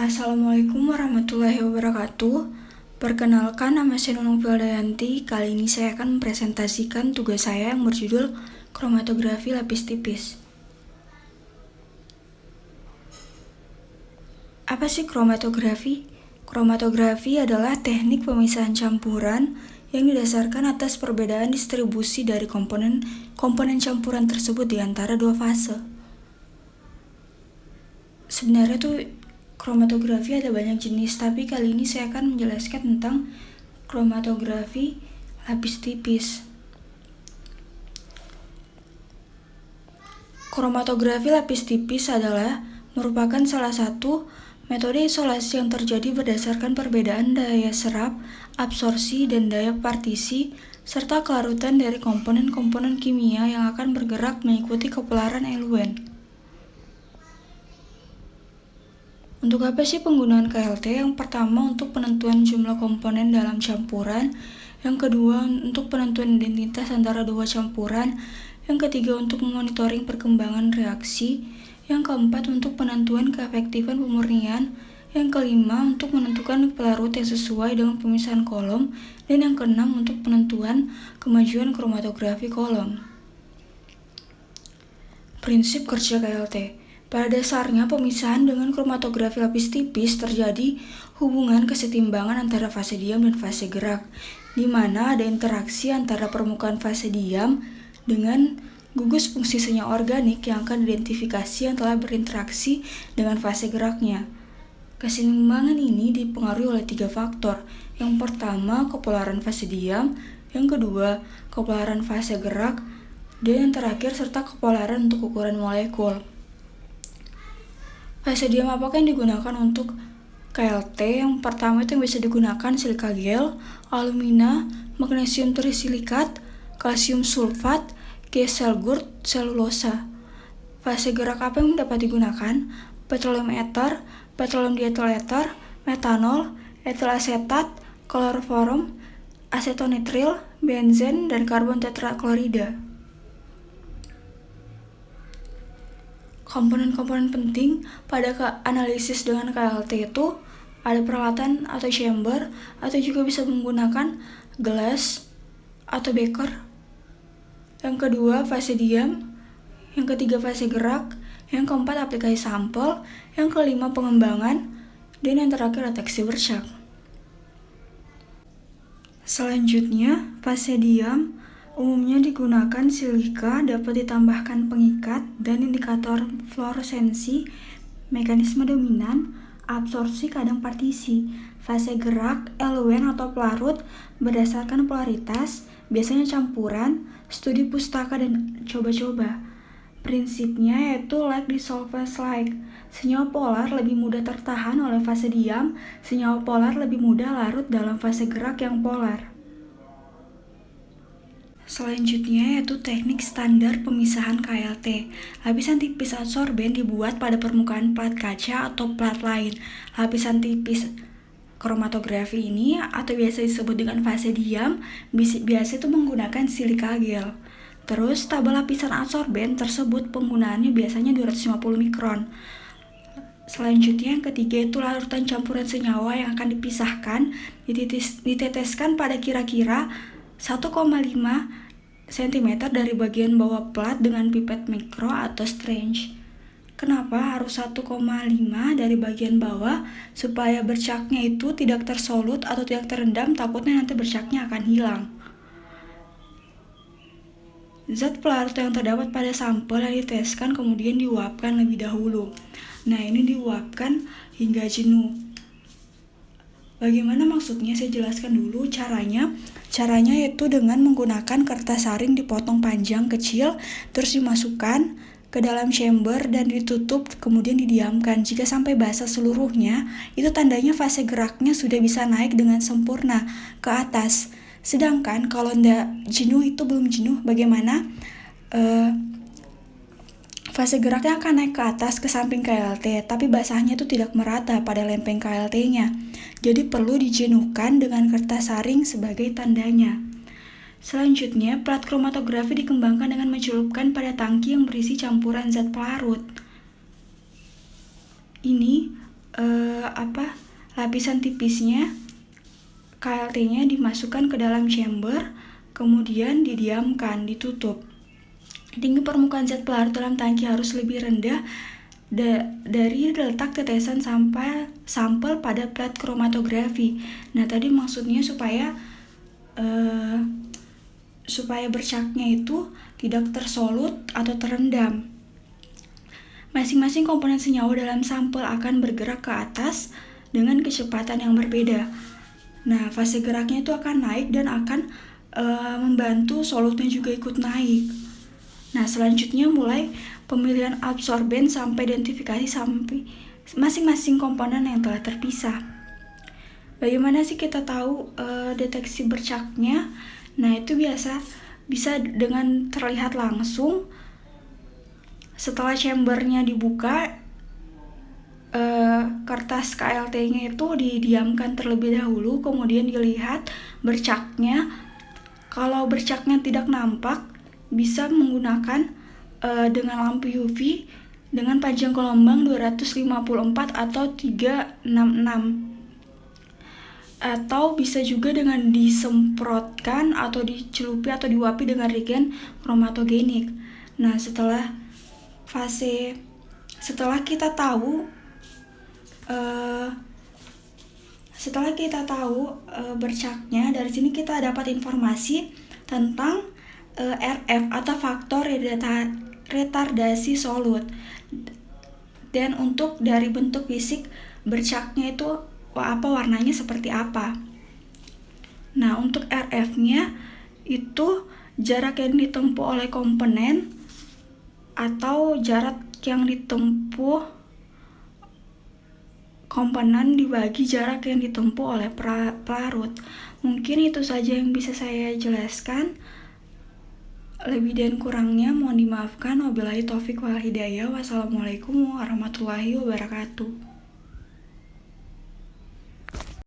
Assalamualaikum warahmatullahi wabarakatuh. Perkenalkan, nama saya Nunung Fildayanti. Kali ini saya akan mempresentasikan tugas saya yang berjudul kromatografi lapis tipis. Apa sih kromatografi? Kromatografi adalah teknik pemisahan campuran yang didasarkan atas perbedaan distribusi dari komponen campuran tersebut di antara dua fase. Sebenarnya tuh kromatografi ada banyak jenis, tapi kali ini saya akan menjelaskan tentang kromatografi lapis tipis. Kromatografi lapis tipis adalah merupakan salah satu metode isolasi yang terjadi berdasarkan perbedaan daya serap, absorpsi, dan daya partisi, serta kelarutan dari komponen-komponen kimia yang akan bergerak mengikuti kepelaran eluen. Untuk apa sih penggunaan KLT? Yang pertama untuk penentuan jumlah komponen dalam campuran, yang kedua untuk penentuan identitas antara dua campuran, yang ketiga untuk memonitoring perkembangan reaksi, yang keempat untuk penentuan keefektifan pemurnian, yang kelima untuk menentukan pelarut yang sesuai dengan pemisahan kolom, dan yang keenam untuk penentuan kemajuan kromatografi kolom. Prinsip kerja KLT. Pada dasarnya, pemisahan dengan kromatografi lapis tipis terjadi hubungan kesetimbangan antara fase diam dan fase gerak, di mana ada interaksi antara permukaan fase diam dengan gugus fungsi senyawa organik yang akan diidentifikasi yang telah berinteraksi dengan fase geraknya. Keseimbangan ini dipengaruhi oleh 3 faktor. Yang pertama, kepolaran fase diam, yang kedua, kepolaran fase gerak, dan yang terakhir serta kepolaran untuk ukuran molekul. Fase diam apakah yang digunakan untuk KLT? Yang pertama itu yang bisa digunakan silika gel, alumina, magnesium trisilikat, kalsium sulfat, G-selgurt, selulosa. Fase gerak apa yang dapat digunakan? Petroleum ether, petroleum dietil ether, metanol, etil asetat, kloroform, asetonitril, benzen, dan karbon tetraklorida. Komponen-komponen penting pada analisis dengan KLT itu ada peralatan atau chamber, atau juga bisa menggunakan gelas atau beaker. Yang kedua, fase diam. Yang ketiga, fase gerak. Yang keempat, aplikasi sampel. Yang kelima, pengembangan. Dan yang terakhir, deteksi bercak. Selanjutnya, fase diam. Umumnya digunakan silika, dapat ditambahkan pengikat dan indikator fluoresensi, mekanisme dominan, absorpsi kadang partisi. Fase gerak, eluen atau pelarut berdasarkan polaritas, biasanya campuran, studi pustaka dan coba-coba. Prinsipnya yaitu like dissolves like. Senyawa polar lebih mudah tertahan oleh fase diam, senyawa polar lebih mudah larut dalam fase gerak yang polar. Selanjutnya yaitu teknik standar pemisahan KLT. Lapisan tipis adsorben dibuat pada permukaan plat kaca atau plat lain. Lapisan tipis kromatografi ini atau biasa disebut dengan fase diam biasa itu menggunakan silika gel. Terus tabel lapisan adsorben tersebut penggunaannya biasanya 250 mikron. Selanjutnya yang ketiga itu larutan campuran senyawa yang akan dipisahkan diteteskan pada kira-kira 1,5 cm dari bagian bawah plat dengan pipet mikro atau strange. Kenapa harus 1,5 dari bagian bawah? Supaya bercaknya itu tidak tersolut atau tidak terendam, takutnya nanti bercaknya akan hilang. Zat pelarut yang terdapat pada sampel yang diteskan kemudian diuapkan lebih dahulu. Nah, ini diuapkan hingga jenuh. Bagaimana maksudnya? Saya jelaskan dulu caranya. Caranya yaitu dengan menggunakan kertas saring dipotong panjang kecil, terus dimasukkan ke dalam chamber dan ditutup, kemudian didiamkan. Jika sampai basah seluruhnya, itu tandanya fase geraknya sudah bisa naik dengan sempurna ke atas. Sedangkan kalau tidak jenuh itu belum jenuh, bagaimana? Fase geraknya akan naik ke atas ke samping KLT, tapi basahnya itu tidak merata pada lempeng KLT-nya. Jadi perlu dijenuhkan dengan kertas saring sebagai tandanya. Selanjutnya, plat kromatografi dikembangkan dengan mencelupkan pada tangki yang berisi campuran zat pelarut. Ini lapisan tipisnya KLT-nya dimasukkan ke dalam chamber, kemudian didiamkan, ditutup. Tinggi permukaan zat pelarut dalam tangki harus lebih rendah dari letak tetesan sampel pada plat kromatografi. Nah, tadi maksudnya supaya bercaknya itu tidak tersolut atau terendam. Masing-masing komponen senyawa dalam sampel akan bergerak ke atas dengan kecepatan yang berbeda. Nah, fase geraknya itu akan naik dan akan membantu solutnya juga ikut naik. Nah, selanjutnya mulai pemilihan absorben sampai identifikasi sampai masing-masing komponen yang telah terpisah. Bagaimana sih kita tahu deteksi bercaknya? Nah, itu bisa dengan terlihat langsung setelah chambernya dibuka, kertas KLT-nya itu didiamkan terlebih dahulu, kemudian dilihat bercaknya. Kalau bercaknya tidak nampak, bisa menggunakan dengan lampu UV dengan panjang gelombang 254 atau 366. Atau bisa juga dengan disemprotkan atau dicelupi atau diuapi dengan reagen kromatogenik. Nah, setelah kita tahu bercaknya, dari sini kita dapat informasi tentang RF atau faktor retardasi solut. Dan untuk dari bentuk fisik bercaknya itu warnanya seperti apa. Nah, untuk RF-nya itu jarak yang ditempuh oleh komponen atau jarak yang ditempuh komponen dibagi jarak yang ditempuh oleh pelarut. Mungkin itu saja yang bisa saya jelaskan. Lebih dan kurangnya mohon dimaafkan. Wabillahi taufik wal hidayah. Wassalamualaikum warahmatullahi wabarakatuh.